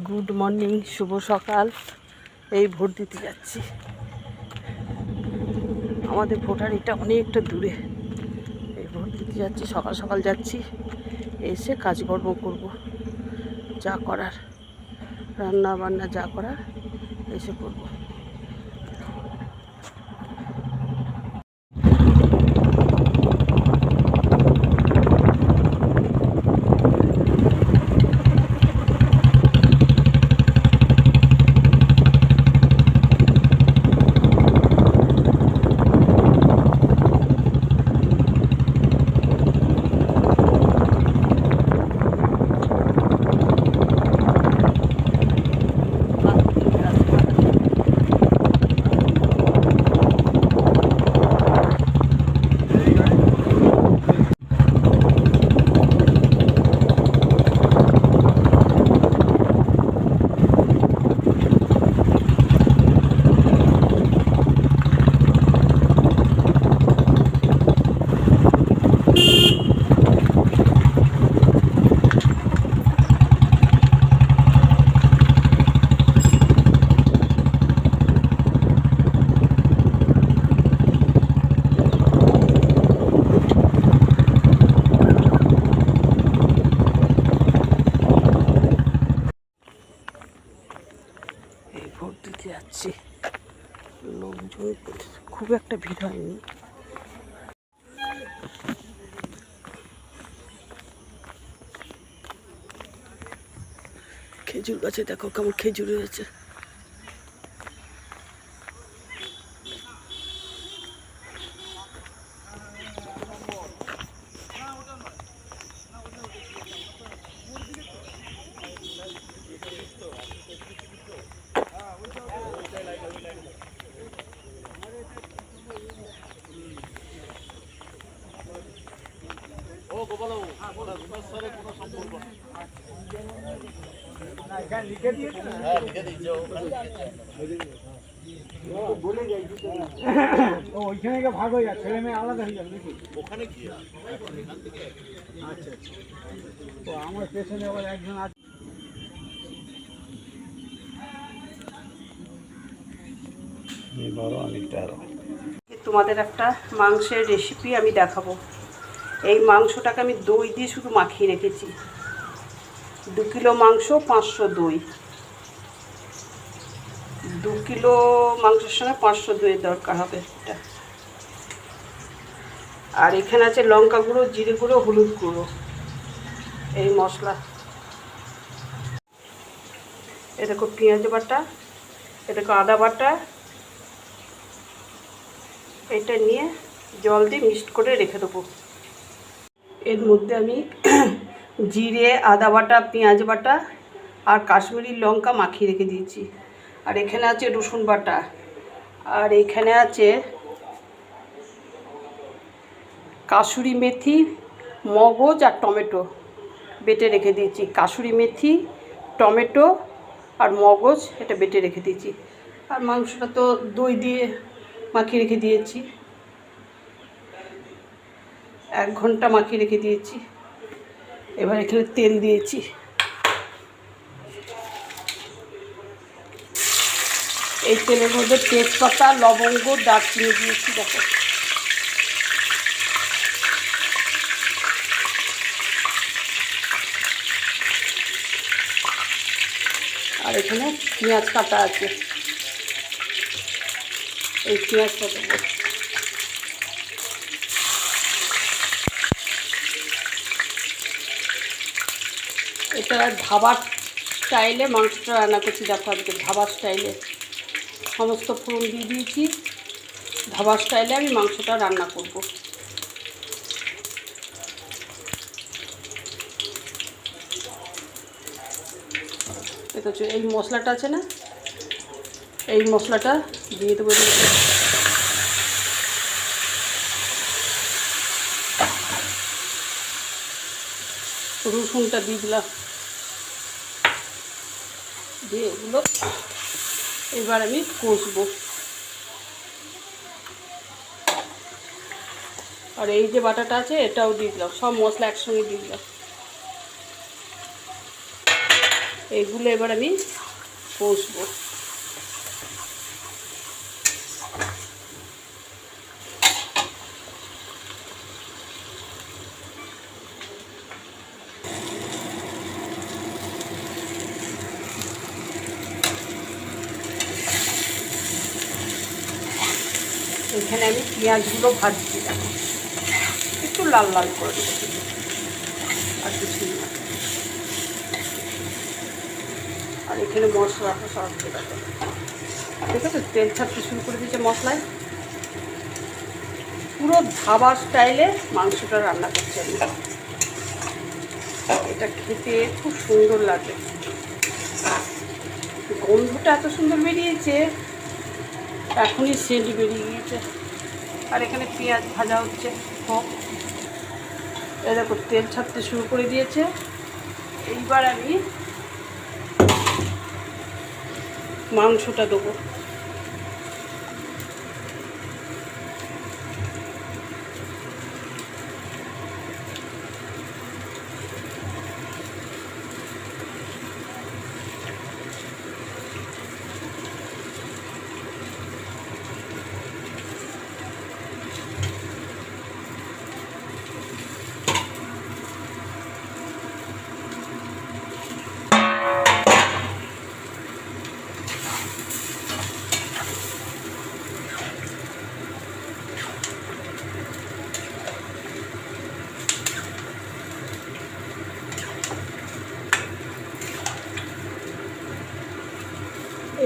Good morning, শুভ সকাল। এই vote দিতে যাচ্ছি। আমাদের ভোটার এটা অনেকটা দূরে। এই ভোট দিতে যাচ্ছি, সকাল সকাল যাচ্ছি, এসে কাজকর্ম করব, যা করার রান্না বান্না যা করার এসে করব। ভোট দিতে যাচ্ছি, লোকজন খুব একটা ভিড় হয়নি। খেজুর গাছে দেখো কেমন খেজুর হয়েছে। ওইখানে ভাগ হয়ে যাচ্ছে, ছেলে মেয়ে আলাদা হয়ে যাবে নাকি ওখানে কি? আচ্ছা আচ্ছা, তো আমার পেছনে আবার একজন আছে। তোমাদের একটা মাংসের রেসিপি আমি দেখাবো। এই মাংসটাকে আমি দই দিয়ে শুধু মাখিয়ে রেখেছি। 2 কিলো মাংস, 500 দই। 2 কিলো মাংসের সঙ্গে 500 দইয়ের দরকার হবে এটা। আর এখানে আছে লঙ্কা গুঁড়ো, জিরে গুঁড়ো, হলুদ গুঁড়ো, এই মশলা। এ দেখো পেঁয়াজ বাটা, এ দেখো আদা বাটা। এটা নিয়ে জল দিয়ে মিক্সড করে রেখে দেবো। এর মধ্যে আমি জিরে, আদা বাটা, পেঁয়াজ বাটা আর কাশ্মীরি লঙ্কা মাখিয়ে রেখে দিয়েছি। আর এখানে আছে রসুন বাটা, আর এখানে আছে কাসুরি মেথি, মগজ আর টমেটো বেটে রেখে দিয়েছি। কাসুরি মেথি, টমেটো আর মগজ এটা বেটে রেখে দিয়েছি। আর মাংসটা তো দই দিয়ে মাখিয়ে রেখে দিয়েছি, 1 ঘন্টা মাখিয়ে রেখে দিয়েছি। এবার এখানে তেল দিয়েছি। এই তেলের মধ্যে তেজপাতা, লবঙ্গ, দারচিনি দিয়েছি দেখো। আর এখানে পেঁয়াজ কাটা আছে, এই পেঁয়াজটা দেবো। এটা ধাবার স্টাইলে মাংসটা রান্না করছি দেখো। আজকে ধাবার স্টাইলে সমস্ত ফোড়ন দিয়ে দিয়েছি। ধাবার স্টাইলে আমি মাংসটা রান্না করব। দেখেছো এই মশলাটা আছে না, এই মশলাটা দিয়ে দেবো। রসুনটা দিয়ে দিলাম, দিয়ে এগুলো এবার আমি কষবো। আর এই যে বাটাটা আছে এটাও দিয়ে দিলাম, সব মশলা একসঙ্গে দিয়ে দিলাম। এইগুলো এবার আমি কষবো। এখানে আমি পেঁয়াজগুলো ভাজছি, দেখো একটু লাল লাল করে দেবো, আর কিছু না। আর এখানে মশলাটা সব দেবো, ঠিক আছে? তেল ছাড়তে শুরু করে দিয়েছে মশলায়। পুরো ধাবা স্টাইলে মাংসটা রান্না করছি আমি। এটা খেতে খুব সুন্দর লাগে, গন্ধটা এত সুন্দর বেরিয়েছে, এখনই সেন্ট বেরিয়ে গিয়েছে। আর এখানে পেঁয়াজ ভাজা হচ্ছে, হোক। এই দেখো তেল ছাড়তে শুরু করে দিয়েছে। এইবার আমি মাংসটা দেবো।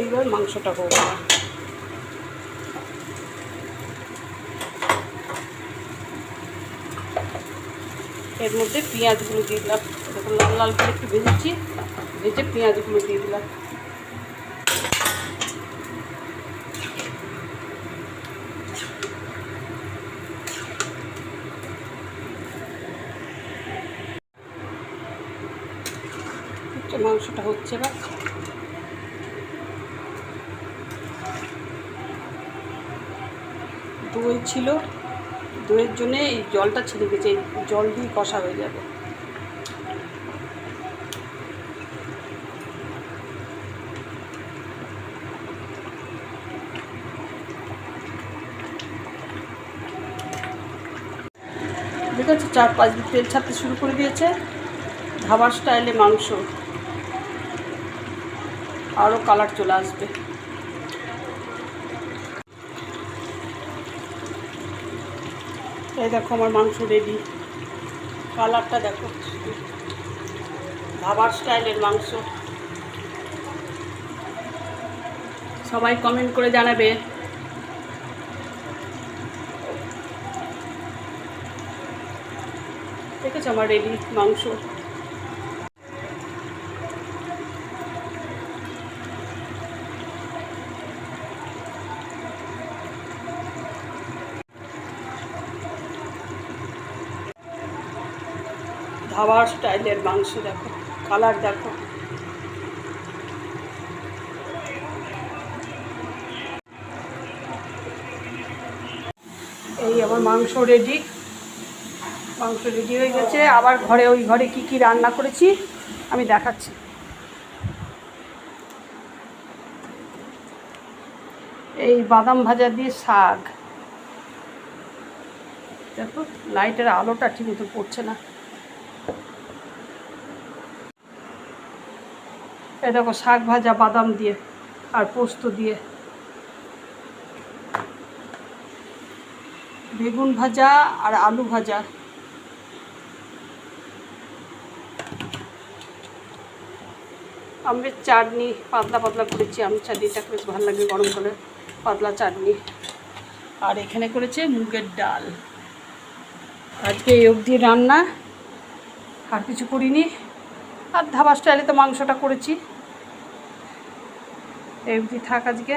এইবার মাংসটা হোক। এর মধ্যে পেঁয়াজগুলো দিয়ে দিলাম, দেখুন লাল লাল করে একটু ভেজেছি, ভেজে পেঁয়াজগুলো দিয়ে দিলাম। মাংসটা হচ্ছে না, দই ছিল, দইয়ের জন্যে এই জলটা ছেড়ে গেছে, এই জল দিয়ে কষা হয়ে যাবে। ঠিক আছে, 4-5 দিন তেল ছাড়তে শুরু করে দিয়েছে। ধাবার স্টাইলে মাংস, আরও কালার চলে আসবে। এই দেখো আমার মাংস রেডি, কালারটা দেখো, ধাবার স্টাইলের মাংস। সবাই কমেন্ট করে জানাবে। ঠিক আছে, আমার রেডি মাংস। ধাবার স্টাইলের মাংস দেখো, কালার দেখো। এই আমার মাংস রেডি, মাংস রেডি হয়ে গেছে। আবার ঘরে, ওই ঘরে কি কি রান্না করেছি আমি দেখাচ্ছি। এই বাদাম ভাজা দিয়ে শাক, দেখো লাইটের আলোটা ঠিক মতো পড়ছে না। এই দেখো শাক ভাজা বাদাম দিয়ে আর পোস্ত দিয়ে, বেগুন ভাজা আর আলু ভাজা, আমের চাটনি পাতলা পাতলা করেছি। আমের চাটনিটা বেশ ভালো লাগে গরম করে, পাতলা চাটনি। আর এখানে করেছে মুগের ডাল। আজকে এই অবধি রান্না, আর কিছু করিনি। আর ধাবা স্টাইলে তো মাংসটা করেছি। এই অবধি থাক আজকে।